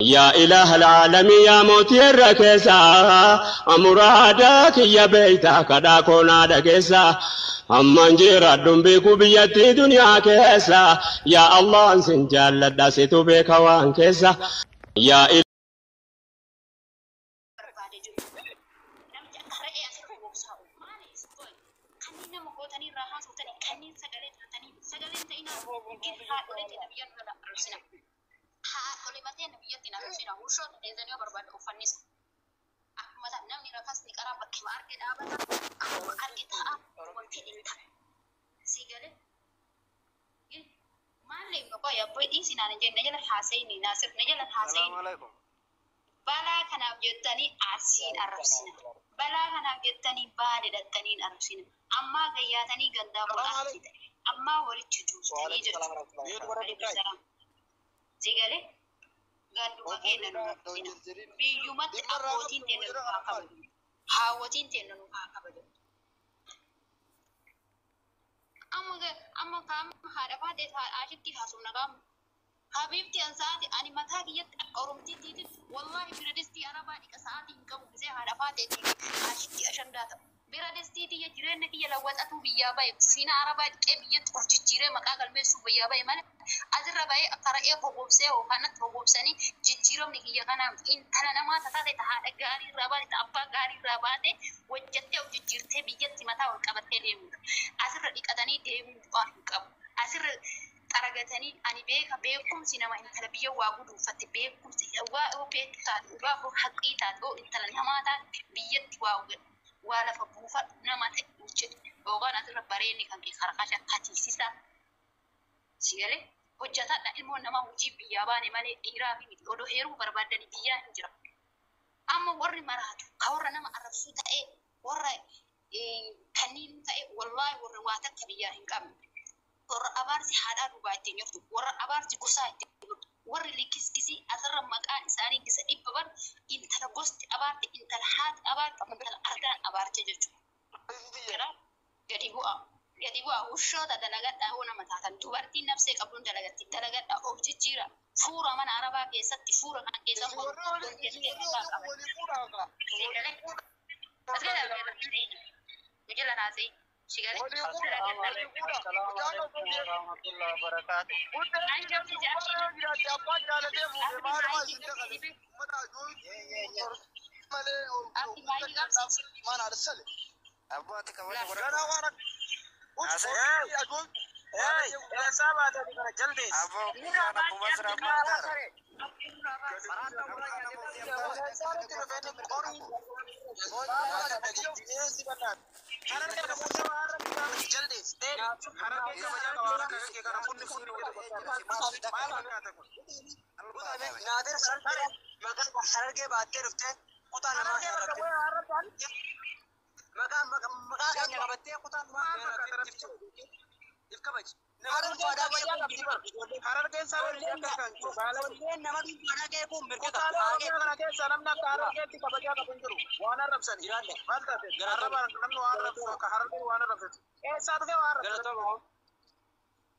يا إله العالمين يا موتي الركيسة أمرادك يا بيتك دا كونا دكيسة أمان جيرا دنبيكو بيتي دنيا كيسة يا الله انسن جال داسيتو بيك وان كيسة يا إله كلمتين بيتنا رسينا وشوط إذن يبربد أفنس أحمد نمني ركسني قرابك ما أركض أبدا أو أركضها وكذلك سيجله ما لي بقى يا بيتي سنا نجي نجي الحسيني ناصر نجي الحسين السلام عليكم بلا كان بيتني عسين أرسنا بلا كان بيتني بالد التنين أرسنا أما جياتني قدام الأرض أما وريت جوز تيجي سيجله قالوا كأننا بيومات أبوتين تنو كابدو هاوتين تنو كابدو أما كام هذا بعد أشتي حسونا كام حبيبتي أنساتي أنا متاكية أورمتي تيجي والله بردستي أنا بعد كساتي إنكم بزي هذا بعد أشتي أشندات بردستي تيجي جيرانك يلوث أتو بيابا فينا أنا بعد كبيت وجيران مكان المسوا بيابا مال أزر باي أقرأ فوقبسه وكانت فوقبسني جيران نكيا كنا إن أنا ما تتاتي تها غاري رابات أبا غاري راباتي وجدت وجيرته بيجت متى والكبت ليمون أزر إكادني ديم وانكب أزر ترجتني أنا بيكم سينما إن تلبيه وأقول فتبيكم وبيك تاد وهو حقيقة أو إن تلنا ما تاد بيجت وأقول ولا فبوفا نما تكوشت وغانا تربريني كان في خرقاشة كاتيسيسا سيالي hojjata dha ilmoon nama hojii biyyaa baane malee dhiiraa fi miti odoo heeruu barbaadanii biyyaa hin jira amma warri maraatu ka warra nama arrabsuu ta'e warra kanniin ta'e wallaahi warra waa takka biyyaa hin qabne warra abaarsi haadhaa duubaa ittiin jirtu warra abaarsi gosaa ittiin jirtu warri likiskisii asirra maqaan isaanii gisa dhibba bar intala gosti abaarte intala haati abaarte intala ardaan abaarte jechuudha gadi bu'aa ushoota dalagadhaa oo nama taatan dubartiin nafsee qabduun dalagatti dalagadhaa of jijjiira fuura mana arabaa keessatti fuura kan keessan يا سامع تبي جلدي أنا بوزر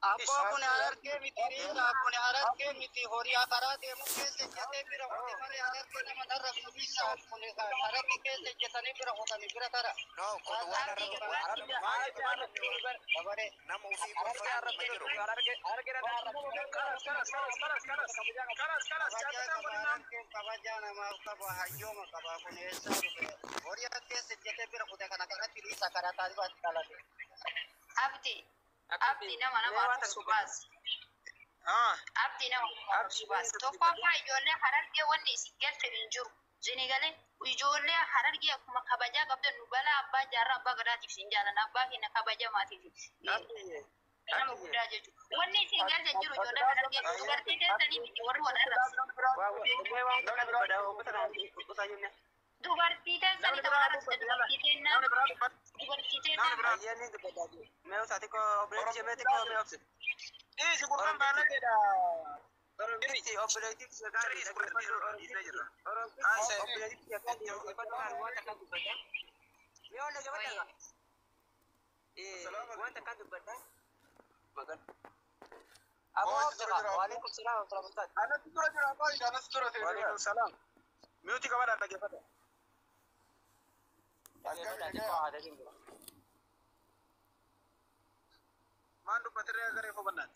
आपको अपने आदर के मित्री अपने आदर के मित्री होरिया करा दे मुझे से जते फिर होते मारे आदर के न मदर रखनी है अपने का आदर के से जतने फिर होता नहीं फिर करा नो को खबरे नम उसी को आदर के कबा जाना मा कब हायो मा कबा को ऐसा होरिया के से जते फिर होता कना करा फिर सा करा तारी बात काला abdi nama subas abdi nama subas to papa ijoollee harargee wanni isin galte hin jiru zinigale ijoollee harargee akkuma kabajaa qabdan nu balaa abbaa jaarraa abbaa gadaatiif sin jaalan abbaa keenya kabaja maatiif nama guddaa jechuudha wanni isin galte hin jiru ijoollee harargee dubartii keessanii miti warri wal arrabsu dubartii keessanii nama arrabsa dubartii teennaa मैं उस साथी को ऑपरेट में देखो मैं ऑप्शन ये जो प्रोग्राम बाला के दा ऑपरेटिव ऑपरेटिव सरकारी और हां से ऑपरेटिव क्या करती है पर हुआ तक दुपट्टा ये और लगे बता ये हुआ तक दुपट्टा मगर وعليكم السلام ورحمة الله وبركاته. أنا تدور جرا باي أنا تدور في. وعليكم السلام. ميوتي كمان أنا كيف هذا؟ ما عنده بطارية غير فوقنا.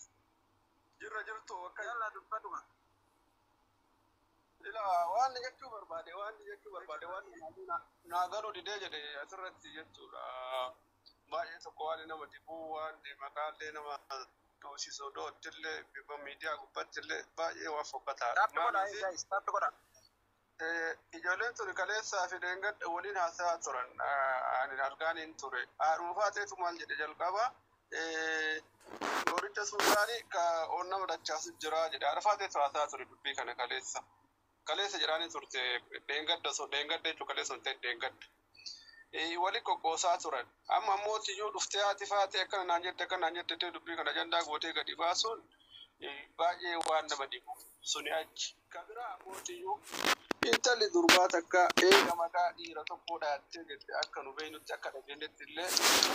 جرا جرتو يلا دبتوما. لا وان يكتب بربادي وان ناغانو دي دجا دي أسرت يجتو لا ما يتقوالي نما تبوان دي مقالي نما توشي سودو تلي بيبا ميديا قبات تلي باقي وفقتا تابتو ijoolleen ture kaleessaa fi deengadha waliin haasaa turan ani argaaniin ture dhuunfaateetu maal jedhe jalqaba gooricha suudaanii ka onnama dachaasu jira jedhe arfaateetu haasaa ture dubbii kana kaleessa jedhaanii turte deengadda jechuu kaleessa hin ta'e deengadda wali qoqqoosaa turan amma mootiyyuu dhuftee haati faatee akkana naan jette dubbii kana jandaa gootee gadi baasuun baay'ee waan nama dhibu suni achi kabiraa mootiyyuu intalli durbaa takka eega maqaa dhiira tokko dhaattee jette akka nu beeynutti akka dhageenyetti illee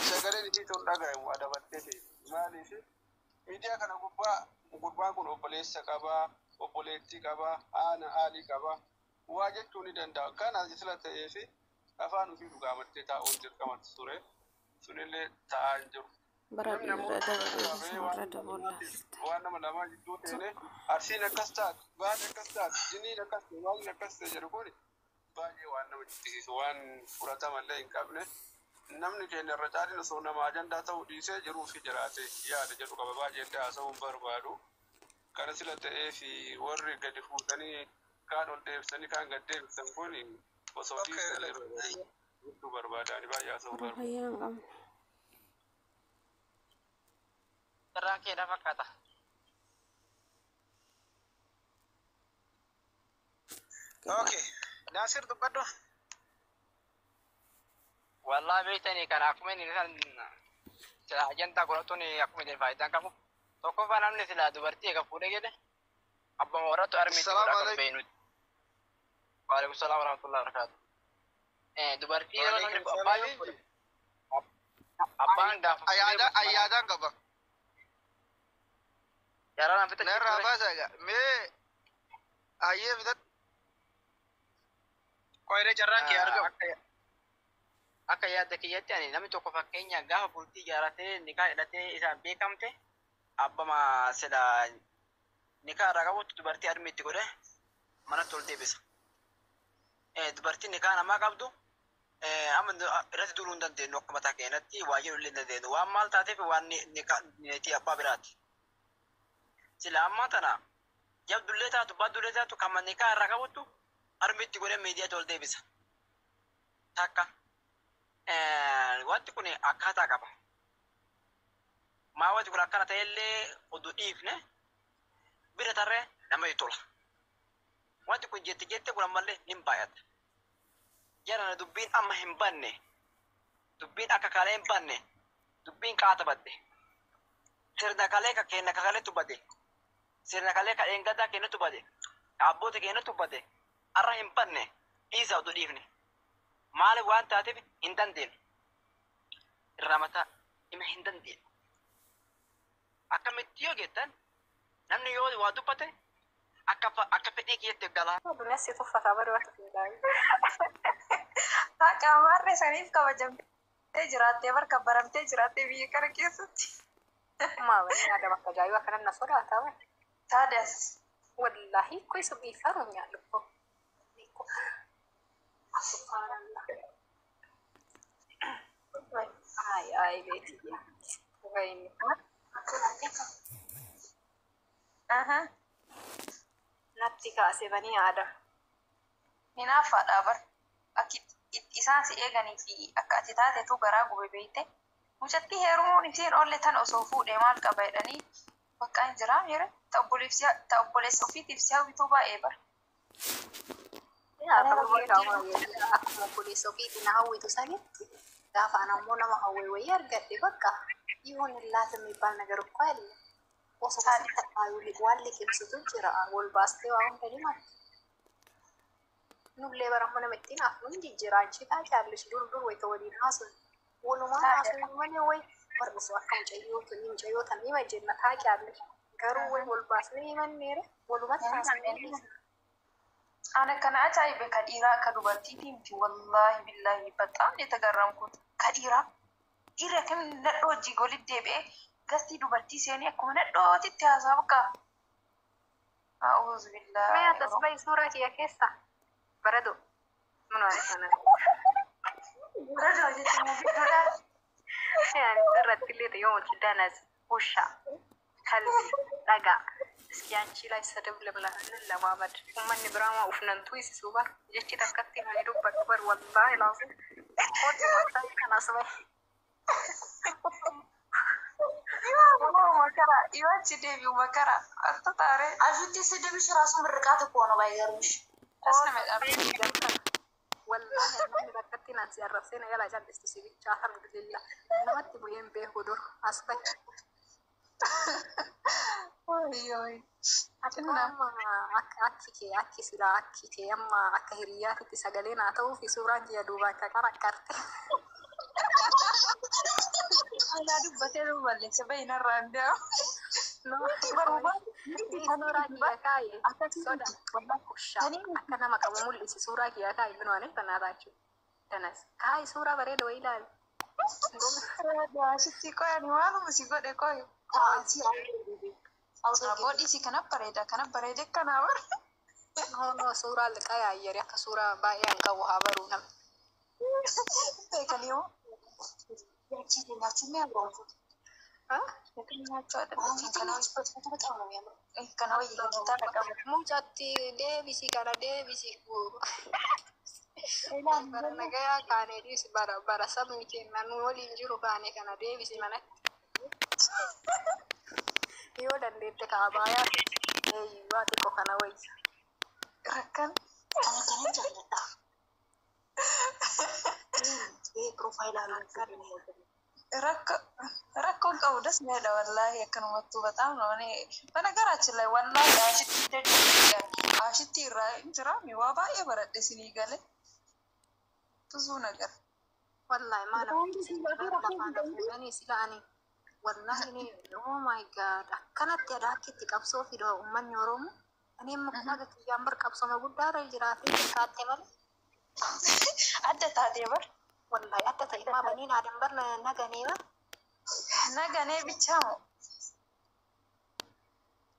sagaleen isii ta'u dhagaa'e waa dabattee ta'e maaliif miidiyaa kana gubbaan kun obboleessa qabaa obboleettii qabaa haana haalii qabaa waa jechuu ni danda'a kana sila ta'ee fi afaan ofii dhugaamattee taa'uun dirqamatti ture sunillee ta'aa hin jiru. waan nama lamaa jidduu ta'e arsiin akkas taate baate akkas taate jiniin akkas ta'e waaqni akkas ta'e jedhu kun baay'ee waan nama jibbisiisu waan fudhatamallee hin qabne namni keenya irra caalin osoo nama ajandaa ta'uu dhiisee jiruu fi jiraate yaada jedhu qaba baay'ee haasa'uun barbaadu kana sila ta'ee fi warri gadi fuudhanii kaan ol deebisanii kaan gad deebisan kun osoo dhiisanii hedduu barbaadani baay'ee haasa'uun barbaadu. Terakhir apa kata? Oke, Nasir tuh kado. Wallah beitani kan aku main ini kan sila ajan tak kalau tuh nih aku main faedah kamu. Toko panam nih sila dubarti ya kapude gitu. Abang orang tuh army tuh orang beinut. Waalaikumsalam warahmatullahi wabarakatuh. Dubarti orang apa anda? Ayada enggak bang? Jarang apa tuh? Nerah apa saja? Me, ayah betul. Kau ini jarang kiar kau. Akka yaadda kiyyatti ani namni tokko fakkeenya gaafa bultii jaaratee nikaa hidhatee isaan beekamte abbama sila nikaa irraa qabutti dubartii harmi itti godhe manatti ol deebisa. Dubartiin nikaa namaa qabdu amma irratti duruu hin dandeenyu akka mataa keenyatti waa jedhu illee hin dandeenyu waan maal taateef waan niitii abbaa biraati. Sila ammaa tana jabdullee taatu baddullee taatu kan nikaa irraa qabuttu harmi itti godhe miidiyaatti ol deebisa. Takka. Wanti kun akkaataa qaba. Maa wanti kun akkana ta'ellee oduu dhiifne bira tarree nama tola. Wanti kun jette kun ammallee hin baay'ata. Jarana dubbiin amma hin banne. Dubbiin akka kalee hin banne. Dubbiin qaata badde. Sirna kalee ka kenna kakalee tubbade. Sirna kalee ka eengadaa kenna tubbade. Abboota kenna tubbade. Arra hin banne. Dhiisa oduu dhiifne. Maali waan taateef hin dandeenyu. Irraa mataa hima hin dandeenyu. Akkamitti yoo jettan namni yoo waa dubbate akka fedhii kiyyatti galaa. Adunya situ fakkaata baru waktu tinggal. Kamarnya saniif kabajamtee jiraattee barka baramtee jiraattee biyya kana keessatti. Mawani ada bakka jaayu akanan na sodaata ba. Tadas. Wallahi ko isa bifaru nya lupo. Subhanallah. Ay, Betty. Bueno. Aha. Natti kaase bani ada. Hinaafaadha bar. Akki isaan si eeganii fi akka ati taatetu garaa gube beeyte. Mucatti heerumuun isiin oolle tan osoo fuudhee maal qaba jedhanii bakka hin jiraa jire. Ta obboleessa ofiitiif si hawwituu baay'ee bara. Akkuma polis ofiitti na hawwitu sanitti gaafa anammoo nama hawwee wayii argadhe bakka ይሁን ላት የሚባል ነገር እኮ አለ። ወሰሳት ተጣዩ ሊዋል ሊክብስቱ ጅራ ወልባስቴ አሁን ከሊማት ኑሌ በረመነ መጥና አሁን ጅራ አንቺ ታጫለሽ ዱር ወይ ተወዲና አሱ ወሉማ አሱ ምን ወይ ወርብሱ አካም ጨዩ ከኒም ጨዩ ተሚ ወጀና ታጫለሽ garuu wal baasnee himanneera walumatti haasofnee أنا كان عجيب كديرة كدوبتي تيمتي والله بالله بطعم يتجرمكم كديرة إيرا كم ندو جيقول الدبي قصدي دوبتي سيني أكون ندو تتهزابك أعوذ بالله ما تصبي صورة يا كيسة بردو من عارف أنا برجع جتني بكرة يعني ترى تلي يوم تدانز وشا قلبي رجع سكيانشي لا يسرب لبلا لا ما بد ومن براما وفننتوي سوبا جتي تكتي ما يدوب بكبر والله لازم قلت ما أنا صبي مكرا يواتي ديبي مكرا أنت تاري أجوتي سيدي مش راسه مرقات كونه بايغرمش أسمع الأمر والله أنا بكتي ناس يرسين يلا جد استسيبي الحمد لله أنا ما تبغين به هدور أصبح أيوه أما أكي سلا أكي أما أكهريات تسجلين أتو في سورة جدوبا ككرا كرت أنا دبتي اللي سبين الرندة no suuraa kiyya kaaye soda kushaa akka nama qabu mul'isi suuraa kiyya kaaye bin waan tanaa taachuu tanas kaaye suuraa bareeda wayii ilaali Asitti koyani waanuma si godhe koy aboodhi si kana bareede kana bar no suuraa liqaa yaayyari akka suuraa baay'ee an qabu haa baruu nam beekaniyo yaachii abroofu mucatti deebisi kana deebisi bara nagayaa kaanee dhiisi bara sabni keenya nu waliin jiru kaane kana deebisi manatti yoo dandeette kaabayaa waa xiqqoo kana wayya rakkan kana jaalladha profaayilaa rakkoon qabu ደስ ያለ ወላሂ የከነመቱ በጣም ነው እኔ በነገራችን ላይ ወላሂ አሽቲ እንጀራ ሚዋባ የበረደ ሲኒገለ ብዙ ነገር ወላሂ ማለት እኔ ሲላኒ ወላሂ እኔ ኦ ማይ ጋድ አከነት ያዳኪት ቀብሶ ፊዶ ኡመን ኦሮሞ እኔም መቆጣት ያምር ቀብሶ መጉዳረ ጅራቴ ታተመለ አደታዴ በር والله أنت ما بنين عدم برنا نجني بيتشامو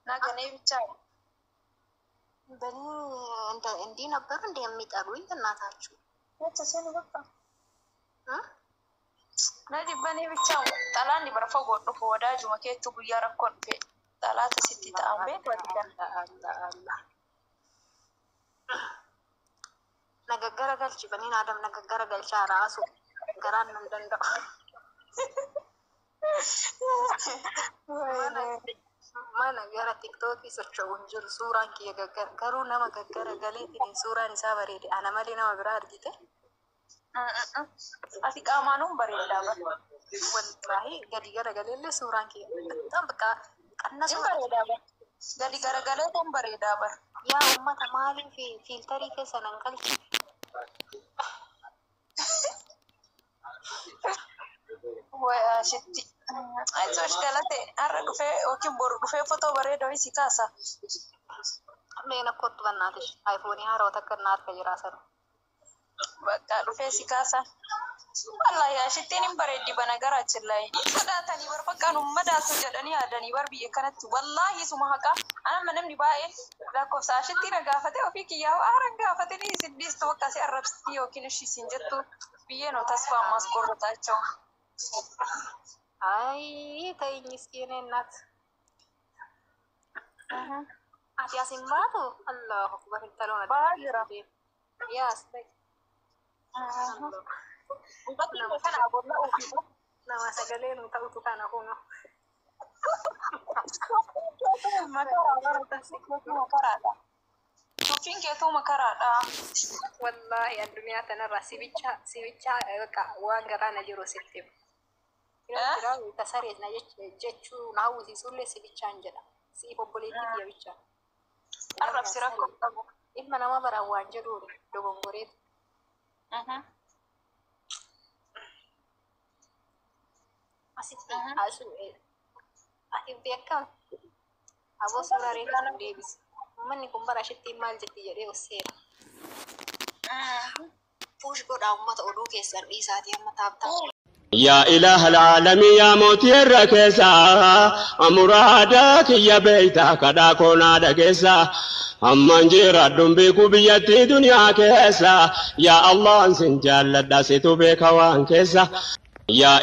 نجني بيتشامو بني أنت عندنا برن دي أمي تروي كنا تاجو تسيني بقى نادي بني بيتشامو طلعني دي برفقو رفو وداجو ما كيتو بيارا كون في 3 6 تعمل الله nagaggara galchi baniin adam nagaggara galchaa raasu garaan nan danda'u mana gara tiktookii socho'uun jiru suuraan kiyya garuu nama gaggara galeetiin suuraan isaa bareede ana malee nama biraa argite ati qaamaanuun bareedaa wallahi gadi gara galeellee suuraan kiyya bexam baka qannasu bareedaa gadi gara galeetiin bareedaa yaa ummata maaliin fiiltarii keessa nan galchi Shitti. Aizosh galate arra dhufe yookiin boru dhufe foto bareedoo isi kaasa. Meena kottu bannaatish ayfoonii haaroo takka naaf jiraasan. Bakka dhufe si kaasa. Wallahi shittiin hin bareeddi bana garaachillaa. Sodaatanii bar bakkaan ummadaatu jedhanii yaadanii bar biyya kanatti wallahi suma haqa amma namni baay'ee lakkoofsa shittiin gaafate ofii kiyyaa aaran gaafatanii siddiistu akkasii arrabsitii yookiin ishisiin jettu biyyeen tasfaa ammas qorrataachoo. Ay, tayy miskiina እናት ati asin baatu Allahu akbar intaloona baajira yes nama sagalee nu ta'utu kana kuno Tufin keetuu makaraadha. Wallahi addunyaa tanarra sibicha waan garaana jiru sitti. Yeroo tasareet na jechuu na hawwisiisullee sibichaan jedha. Si obboleettii biyya bichaa. Arrabsi rakkoo qabu. Ilma nama baraan waan jedhuun dogongoreetu. Asitti ati beekam Aboo suuraa reefu sun deebisi. Uummanni kun bara ashitti maal jetti jedhee osseera. Puush godhaa uummata oduu keessan dhiisaatii amma taaptaa. يا إله العالمين يا موتي الركيسة أمرادك يا بيتك دا كونا دكيسة أمان جيرا دنبيكو بيتي دنيا كيسة يا الله سنجال لداسي تبيك وان كيسة يا